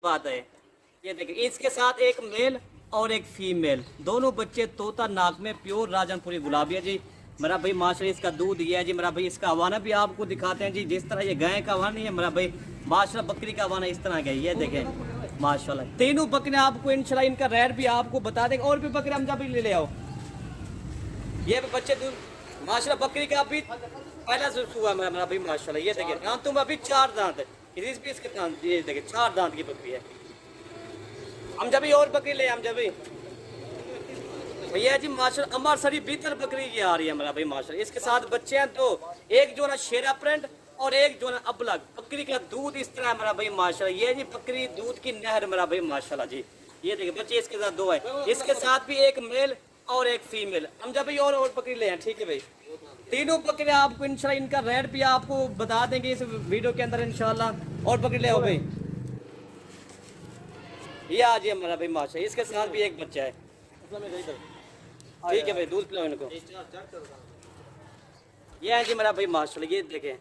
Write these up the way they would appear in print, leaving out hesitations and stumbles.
बात है। ये देखिए इसके साथ एक मेल और एक फीमेल, दोनों बच्चे तोता नाक में प्योर राजनपुरी गुलाबी है जी। मेरा भाई माशाल्लाह इसका दूध ये है जी। मेरा भाई इसका हवाना भी आपको दिखाते हैं जी। जिस तरह ये गाय का हवाना नहीं है मेरा भाई, माशाल्लाह बकरी का हवाना इस तरह का है। ये देखें माशाल्लाह तीनों बकरे आपको इंशाल्लाह इनका रेट भी आपको बता देंगे। और भी बकरे हम जब भी ले आओ, ये भी बच्चे दूध माशाल्लाह बकरी का भी पहला हुआ मेरा भाई माशाल्लाह। ये देखिए दांतों में अभी 4 दांत है। इस भी इसके दांत ये देखिए 4 दांत की बकरी है। हम जब भी और बकरी ले हम जब भी भैया जी माशाल्लाह अमर सरी भीतर बकरी की आ रही है मेरा भाई माशाल्लाह। इसके साथ बच्चे हैं तो एक जो ना शेरा प्रिंट और एक जो ना अबलग। बकरी का दूध इस तरह है मेरा भाई माशाल्लाह। ये जी बकरी दूध की नहर मेरा भाई माशाल्लाह जी। ये देखिए बच्चे इसके साथ 2 है। इसके साथ भी एक मेल और एक फीमेल। हम जब भी और बकरी ले हैं, ठीक है भाई। तीनों बकरे आपको इंशाल्लाह इनका रेट भी आपको बता देंगे इस वीडियो के अंदर इंशाल्लाह। और बकरी ले आओ भाई, ये आ जाइए मेरा भाई माशाल्लाह। इसके साथ भी एक बच्चा है, ठीक है भाई। दूध पिलाओ इनको। ये है जी मेरा भाई माशाल्लाह। ये देखें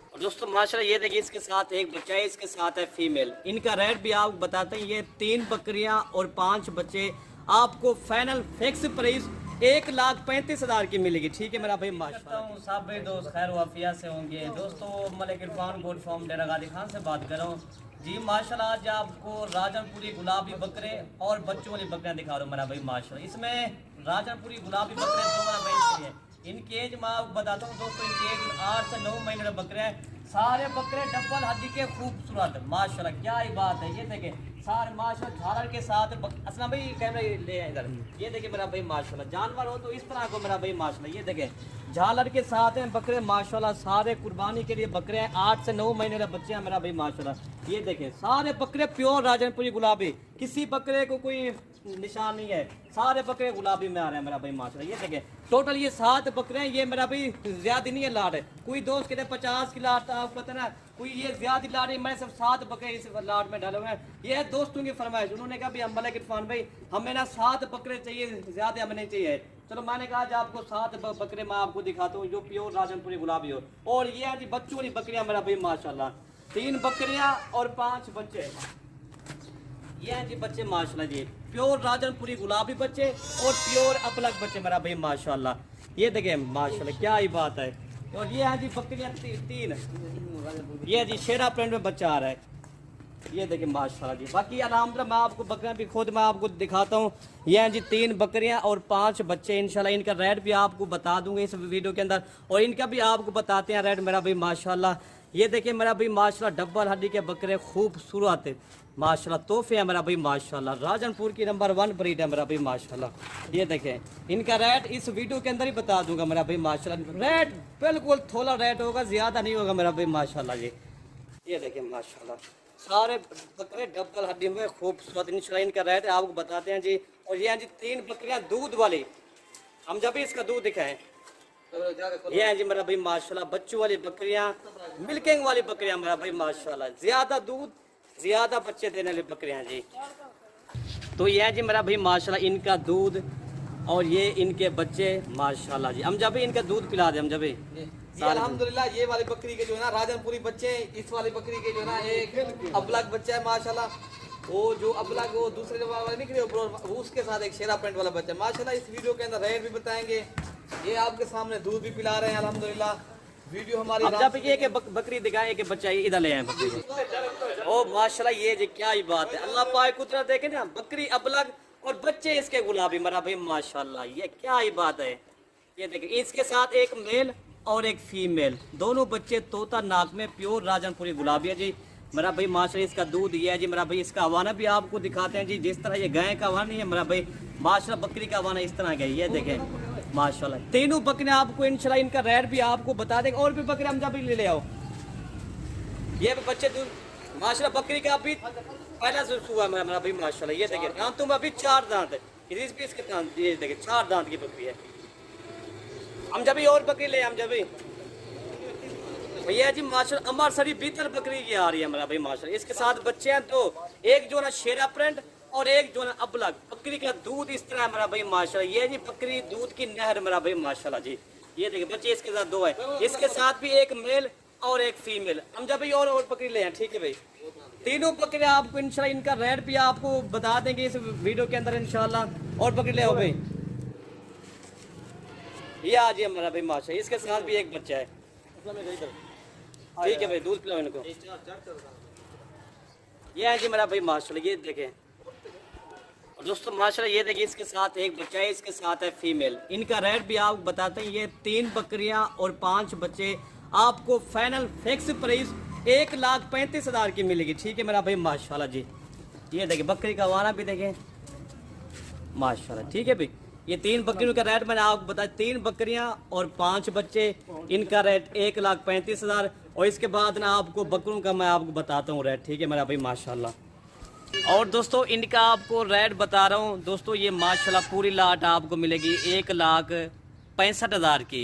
और दोस्तों माशाल्लाह ये देखिए इसके साथ एक बच्चा है, इसके साथ है फीमेल। इनका रेट भी आपको बताते हैं। ये 3 बकरियां और 5 बच्चे आपको फाइनल फिक्स प्राइस 1,35,000 की मिलेगी, ठीक है मेरा भाई माशाल्लाह। सब भाई दोस्त खैर वाफिया से होंगे। दोस्तों मलिक इरफान गोट फार्म डेरा गाजी खान से बात कर रहा हूँ जी माशाल्लाह। आज आपको राजनपुरी गुलाबी बकरे और बच्चों वाली बकरियां दिखा रहा हूँ मेरा भाई माशाल्लाह। इसमें राजनपुरी गुलाबी बकरे 2 मेरा भाई हैं। इनकी एज मैं आपको बताता हूँ दोस्तों, इनकी एज 8 से 9 महीने के बकरे हैं। सारे बकरे डबल हड्डी के खूबसूरत माशाल्लाह, क्या ही बात है। ये देखें सारे माशाल्लाह झालर के साथ असलम भाई कैमरा ले आए इधर। ये देखें मेरा भाई माशाल्लाह, जानवर हो तो इस तरह को मेरा भाई माशाल्लाह। ये देखें झालर के साथ हैं बकरे माशाल्लाह। सारे कुर्बानी के लिए बकरे हैं। 8 से 9 महीने के बच्चे हैं मेरा भाई माशाल्लाह। ये देखें सारे बकरे प्योर राजनपुरी गुलाबी, किसी बकरे को कोई निशान नहीं है। सारे बकरे गुलाबी में आ रहे हैं मेरा भाई माशाल्लाह। ये देखें टोटल ये 7 बकरे हैं। ये मेरा भाई ज्यादा नहीं है लाट है। कोई दोस्त कहते 50 की लाट था, आपको पता ना, कोई ये ज्यादा लाट है। मैं सिर्फ 7 बकरे इस लाट में डाले हुए हैं। ये है दोस्तों की फरमाइश। उन्होंने कहा भी हम मलिक इरफान भाई हमें ना 7 बकरे चाहिए, ज्यादा हमें नहीं चाहिए। चलो मैंने कहा आज आपको 7 बकरे मैं आपको दिखाता हूँ जो प्योर राजनपुरी गुलाबी हो। और ये है जी बच्चों वाली बकरियां मेरा भाई माशाल्लाह। 3 बकरियां और 5 बच्चे। ये हैं जी बच्चे माशाल्लाह जी, प्योर राजनपुरी गुलाबी बच्चे और प्योर अपलग बच्चे मेरा भाई माशाल्लाह। ये देखें माशाल्लाह क्या ही बात है। और ये है जी बकरियां 3। ये जी शेरा प्रिंट में बच्चा आ रहा है। ये देखिए माशाल्लाह जी। बाकी अलहमदुलिल्लाह मैं आपको बकरियां भी खुद मैं आपको दिखाता हूँ। ये हैं जी 3 बकरियां और 5 बच्चे इंशाल्लाह। इनका रेट भी आपको बता दूंगा इस वीडियो के अंदर और इनका भी आपको बताते हैं रेट मेरा भाई माशाल्लाह। ये देखिए मेरा भाई माशाल्लाह डबल हड्डी के बकरे खूबसूरत माशाल्लाह, तोहफे है मेरा भाई माशाल्लाह। राजनपुर की नंबर 1 ब्रीड है मेरा भाई माशाल्लाह। ये देखें इनका रेट इस वीडियो के अंदर ही बता दूंगा मेरा भाई माशाल्लाह। रेट बिल्कुल थोड़ा रेट होगा, ज्यादा नहीं होगा मेरा भाई माशाल्लाह जी। ये देखें माशाल्लाह सारे बकरे डबल हड्डी में खूबसूरत इंशाल्लाह। इनका रेट आपको बताते हैं जी। और ये हैं जी 3 बकरियां दूध वाली। हम जब भी इसका दूध दिखाएं, ये हैं जी मेरा भाई माशाल्लाह बच्चों वाली बकरियां, मिल्किंग वाली बकरियां मेरा भाई माशाल्लाह। ज्यादा दूध ज्यादा बच्चे देने वाली बकरियां जी। तो ये है जी मेरा भाई माशाल्लाह इनका दूध और ये इनके बच्चे माशाल्लाह जी। हम जब भी इनका दूध पिला दे हम जब भी अल्हम्दुलिल्लाह। ये वाली बकरी के जो है ना राजनपुरी बच्चे, इस वाली बकरी के जो है ना एक अबलग बच्चा है माशाल्लाह। वो जो अबलग वो दूसरे वाला निकले वो उसके साथ एक शेरा प्रिंट वाला बच्चा माशाल्लाह। इस वीडियो के अंदर रेट भी बताएंगे। ये आपके सामने दूध भी पिला रहे हैं अल्हम्दुलिल्लाह। वीडियो हमारी अब जब ये बकरी दिखाए कि बच्चा इधर ले आए बकरी को। ओ माशाल्लाह ये जी क्या ही बात है। अल्लाह पाक कुदरत देखे ना, बकरी अबलग और बच्चे इसके गुलाबी मेरा भाई माशाल्लाह। ये क्या ही बात है। ये देखिए इसके साथ एक मेल और एक फीमेल, दोनों बच्चे तोता नाक में प्योर राजनपुरी गुलाबी है जी मेरा भाई माशाल्लाह। इसका दूध ये है जी मेरा भाई। इसका हवाना भी आपको दिखाते हैं जी। जिस तरह ये गाय का हवाना नहीं है मेरा भाई माशाल्लाह, बकरी का हवाना इस तरह का है। ये देखें माशाल्लाह तीनों बकरे आपको इंशाल्लाह इनका रेट भी आपको बता देंगे। और भी बकरे हम जब भी ले आओ, ये भी बच्चे दूध माशाल्लाह बकरी का भी पहला हुआ मेरा भाई माशाल्लाह। ये देखिए दांतों में अभी 4 दांत है। इस भी इसके दांत ये देखिए 4 दांत की बकरी है। हम जब भी और बकरी ले हम जब भी भैया जी माशाल्लाह अमर सरी भीतर बकरी की आ रही है मेरा भाई माशाल्लाह। इसके साथ बच्चे हैं तो एक जो ना शेरा प्रिंट और एक जो ना अबलग। बकरी का दूध इस तरह मेरा भाई माशाल्लाह। ये जी बकरी दूध की नहर मेरा भाई माशाल्लाह जी। ये देखिए बच्चे इसके साथ 2 है। इसके साथ भी एक मेल और एक फीमेल। हम जब भी और बकरी ले हैं, ठीक है भाई। तीनों बकरे आपको इंशाल्लाह इनका रेट भी आपको बता देंगे इस वीडियो के अंदर इंशाल्लाह। और बकरी ले आओ भाई, ये आज ही हमारा भाई माशा, इसके साथ भी एक बच्चा है। ठीक है भाई, दूध पिलाओ इनको। ये है जी मेरा भाई माशाल्लाह, ये देखें और दोस्तों माशाल्लाह, ये देखिए इसके साथ एक बच्चा है, इसके साथ है फीमेल। इनका रेट भी आपको बताते हैं। ये 3 बकरियां और 5 बच्चे आपको फाइनल फिक्स प्राइस 1,35,000 की मिलेगी। ठीक है मेरा भाई माशाल्लाह जी। ये देखिए बकरी का वाना भी देखें माशाल्लाह। ठीक है भाई, ये 3 बकरियों का रेट मैंने आपको बताया। 3 बकरियां और 5 बच्चे, इनका रेट 1,35,000। और इसके बाद ना आपको बकरों का मैं आपको बताता हूँ रेट। ठीक है मेरा भाई माशाल्लाह। और दोस्तों इनका आपको रेट बता रहा हूँ दोस्तों, ये माशाल्लाह पूरी लाट आपको मिलेगी 1,65,000 की।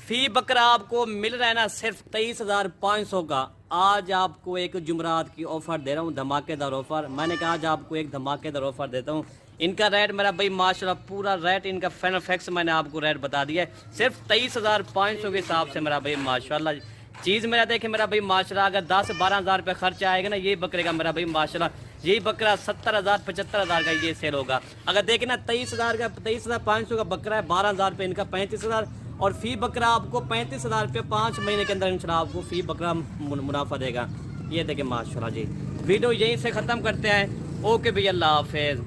फी बकरा आपको मिल रहा है ना सिर्फ 23,500 का। आज आपको एक जुमरात की ऑफर दे रहा हूँ, धमाकेदार ऑफर। मैंने कहा आज आपको एक धमाकेदार ऑफर देता हूँ। इनका रेट मेरा भाई माशाल्लाह पूरा रेट इनका फाइनल फिक्स मैंने आपको रेट बता दिया है, सिर्फ 23,500 के हिसाब से मेरा भाई माशाल्लाह। चीज़ मेरा देखे मेरा भाई माशाल्लाह, अगर 10-12 हज़ार रुपये खर्चा आएगा ना ये बकरे का मेरा भाई माशाल्लाह, यही बकरा 70,000 75,000 का ये सेल होगा। अगर देखें ना 23,000 का 23,500 का बकरा है, 12,000 रुपये इनका 35,000। और फी बकरा आपको 35,000 रुपये 5 महीने के अंदर इंशाल्लाह आपको फी बकरा मुनाफा देगा। ये देखें माशाल्लाह जी। वीडियो यहीं से ख़त्म करते हैं। ओके भैया, अल्लाह हाफिज़।